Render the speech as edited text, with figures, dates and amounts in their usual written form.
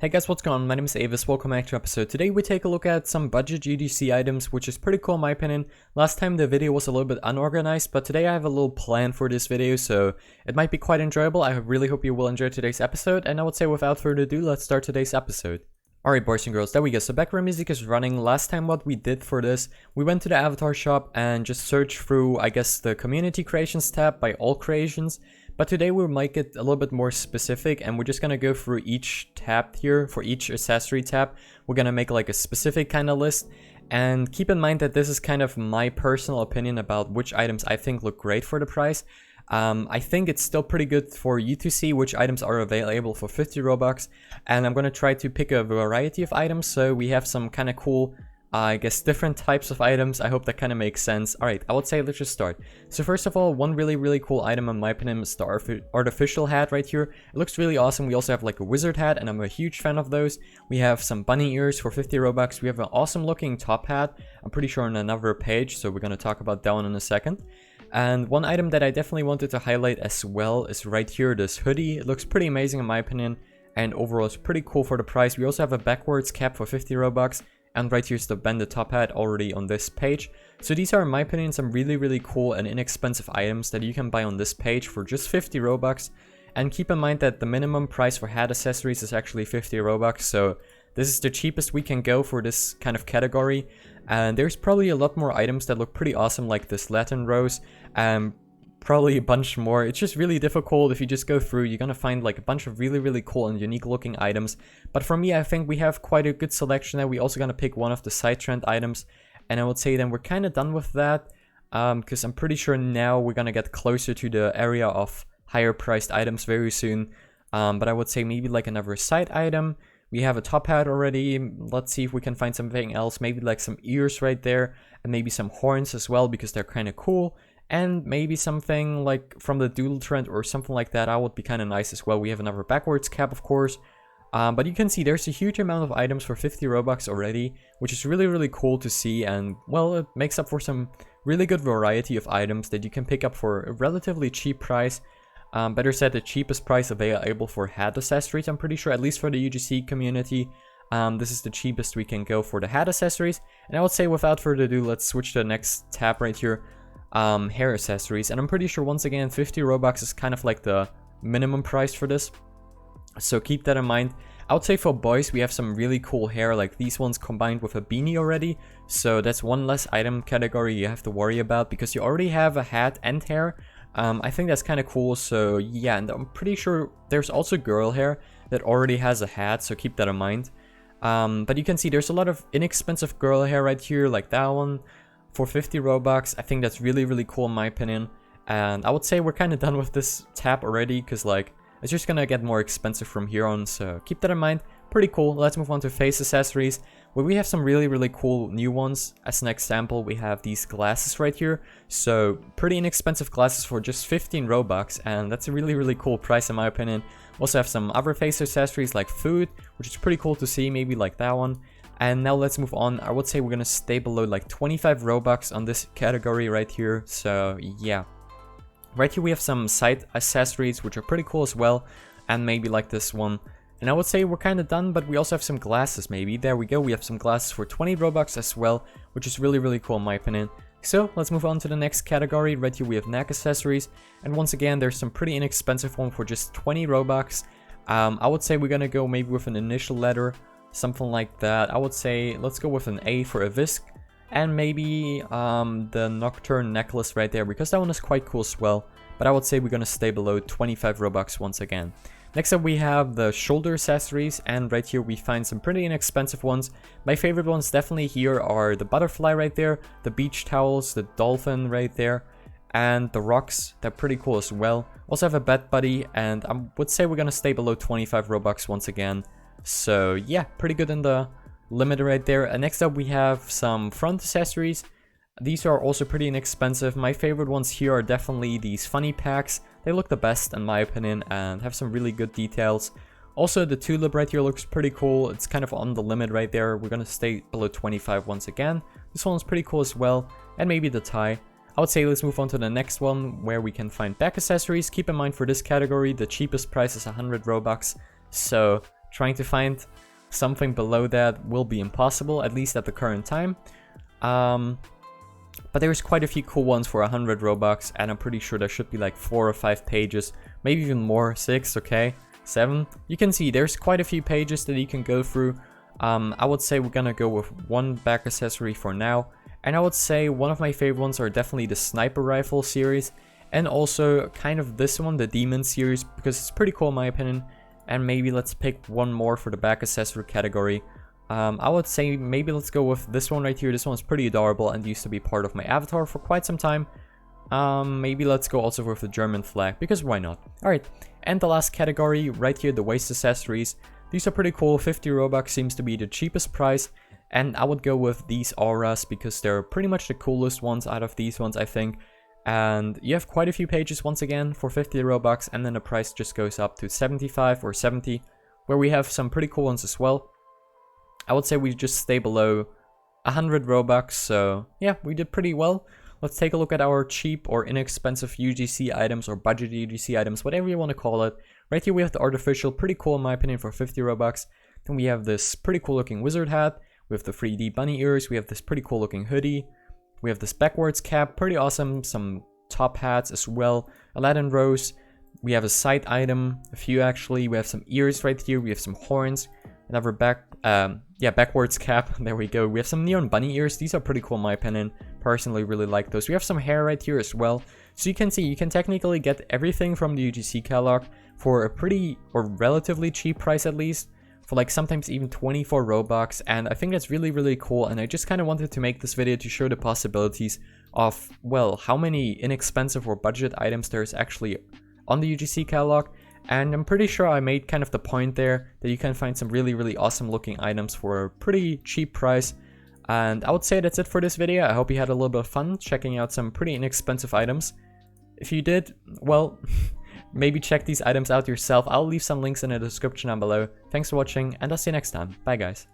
Hey guys, what's going on? My name is Avisk, welcome back to an episode. Today we take a look at some budget UGC items, which is pretty cool in my opinion. Last time the video was a little bit unorganized, but today I have a little plan for this video, so it might be quite enjoyable. I really hope you will enjoy today's episode, and I would say without further ado, let's start today's episode. Alright boys and girls, there we go. So background music is running. Last time what we did for this, we went to the avatar shop and just searched through, I guess, the community creations tab by all creations. But today we'll make it a little bit more specific and we're just gonna go through each tab here. For each accessory tab, we're gonna make like a specific kind of list. And keep in mind that this is kind of my personal opinion about which items I think look great for the price. I think it's still pretty good for you to see which items are available for 50 Robux. And I'm gonna try to pick a variety of items, so we have some kind of cool, I guess, different types of items. I hope that kind of makes sense. Alright, I would say let's just start. So first of all, one really cool item in my opinion is the artificial hat right here. It looks really awesome. We also have like a wizard hat, and I'm a huge fan of those. We have some bunny ears for 50 Robux. We have an awesome looking top hat. I'm pretty sure on another page, so we're gonna talk about that one in a second. And one item that I definitely wanted to highlight as well is right here, this hoodie. It looks pretty amazing in my opinion, and overall it's pretty cool for the price. We also have a backwards cap for 50 Robux, and right here's the banded top hat already on this page. So these are in my opinion some really cool and inexpensive items that you can buy on this page for just 50 Robux. And keep in mind that the minimum price for hat accessories is actually 50 Robux, so this is the cheapest we can go for this kind of category. And there's probably a lot more items that look pretty awesome, like this Latin rose, and probably a bunch more. It's just really difficult. If you just go through, you're gonna find like a bunch of really cool and unique looking items. But for me, I think we have quite a good selection there. We're also gonna pick one of the side trend items, and I would say then we're kind of done with that, because I'm pretty sure now we're gonna get closer to the area of higher priced items very soon. But I would say maybe like another side item. We have a top hat already. Let's see if we can find something else. Maybe like some ears right there, and maybe some horns as well, because they're kind of cool. And maybe something like from the doodle trend or something like that. That would be kind of nice as well. We have another backwards cap, of course. But you can see there's a huge amount of items for 50 Robux already, which is really cool to see. And well, it makes up for some really good variety of items that you can pick up for a relatively cheap price. Better said, the cheapest price available for hat accessories, I'm pretty sure, at least for the UGC community. This is the cheapest we can go for the hat accessories. And I would say without further ado, let's switch to the next tab right here. Hair accessories, and I'm pretty sure once again 50 Robux is kind of like the minimum price for this, so keep that in mind. I would say for boys we have some really cool hair, like these ones combined with a beanie already, so that's one less item category you have to worry about because you already have a hat and hair. I think that's kind of cool. So yeah, and I'm pretty sure there's also girl hair that already has a hat, so keep that in mind. But you can see there's a lot of inexpensive girl hair right here, like that one for 50 Robux. I think that's really cool in my opinion. And I would say we're kind of done with this tab already, because like it's just gonna get more expensive from here on, so keep that in mind. Pretty cool. Let's move on to face accessories, where we have some really cool new ones. As an example, we have these glasses right here. So pretty inexpensive glasses for just 15 Robux, and that's a really cool price in my opinion. Also have some other face accessories like food, which is pretty cool to see, maybe like that one. And now let's move on. I would say we're gonna stay below like 25 Robux on this category right here. So yeah. Right here we have some side accessories, which are pretty cool as well. And maybe like this one. And I would say we're kind of done, but we also have some glasses maybe. There we go. We have some glasses for 20 Robux as well, which is really cool in my opinion. So let's move on to the next category. Right here we have Knack Accessories. And once again, there's some pretty inexpensive one for just 20 Robux. I would say we're gonna go maybe with an initial letter, something like that. I would say let's go with an A for Avisk, and maybe the Nocturne necklace right there, because that one is quite cool as well. But I would say we're gonna stay below 25 Robux once again. Next up we have the shoulder accessories, and right here we find some pretty inexpensive ones. My favorite ones definitely here are the butterfly right there, the beach towels, the dolphin right there, and the rocks. They're pretty cool as well. Also have a bed buddy, and I would say we're gonna stay below 25 Robux once again. So yeah, pretty good in the limit right there. And next up we have some front accessories. These are also pretty inexpensive. My favorite ones here are definitely these funny packs. They look the best in my opinion and have some really good details. Also the tulip right here looks pretty cool. It's kind of on the limit right there. We're gonna stay below 25 once again. This one's pretty cool as well. And maybe the tie. I would say let's move on to the next one, where we can find back accessories. Keep in mind for this category the cheapest price is 100 Robux. So Trying to find something below that will be impossible, at least at the current time. But there's quite a few cool ones for 100 Robux, and I'm pretty sure there should be like 4 or 5 pages, maybe even more, 6, okay, 7. You can see there's quite a few pages that you can go through. I would say we're gonna go with one back accessory for now, and I would say one of my favorite ones are definitely the sniper rifle series, and also kind of this one, the demon series, because it's pretty cool in my opinion. And maybe let's pick one more for the back accessory category. I would say maybe let's go with this one right here. This one's pretty adorable and used to be part of my avatar for quite some time. Maybe let's go also with the German flag, because why not? Alright, and the last category right here, the waist accessories. These are pretty cool. 50 Robux seems to be the cheapest price, and I would go with these auras because they're pretty much the coolest ones out of these ones, I think. And you have quite a few pages once again for 50 Robux, and then the price just goes up to 75 or 70, where we have some pretty cool ones as well. I would say we just stay below 100 Robux, so yeah, we did pretty well. Let's take a look at our cheap or inexpensive UGC items or budget UGC items, whatever you want to call it. Right here we have the artificial, pretty cool in my opinion for 50 Robux. Then we have this pretty cool looking wizard hat. We have the 3D bunny ears. We have this pretty cool looking hoodie. We have this backwards cap, pretty awesome. Some top hats as well. Aladdin rose. We have a side item, a few actually. We have some ears right here. We have some horns. Another backwards cap. There we go. We have some neon bunny ears. These are pretty cool in my opinion. Personally, really like those. We have some hair right here as well. So you can see, you can technically get everything from the UGC catalog for a pretty or relatively cheap price at least. For like sometimes even 24 Robux, and I think that's really, really cool. And I just kind of wanted to make this video to show the possibilities of, well, how many inexpensive or budget items there's actually on the UGC catalog. And I'm pretty sure I made kind of the point there that you can find some really, really awesome looking items for a pretty cheap price. And I would say that's it for this video. I hope you had a little bit of fun checking out some pretty inexpensive items. If you did, well, maybe check these items out yourself. I'll leave some links in the description down below. Thanks for watching, and I'll see you next time. Bye guys.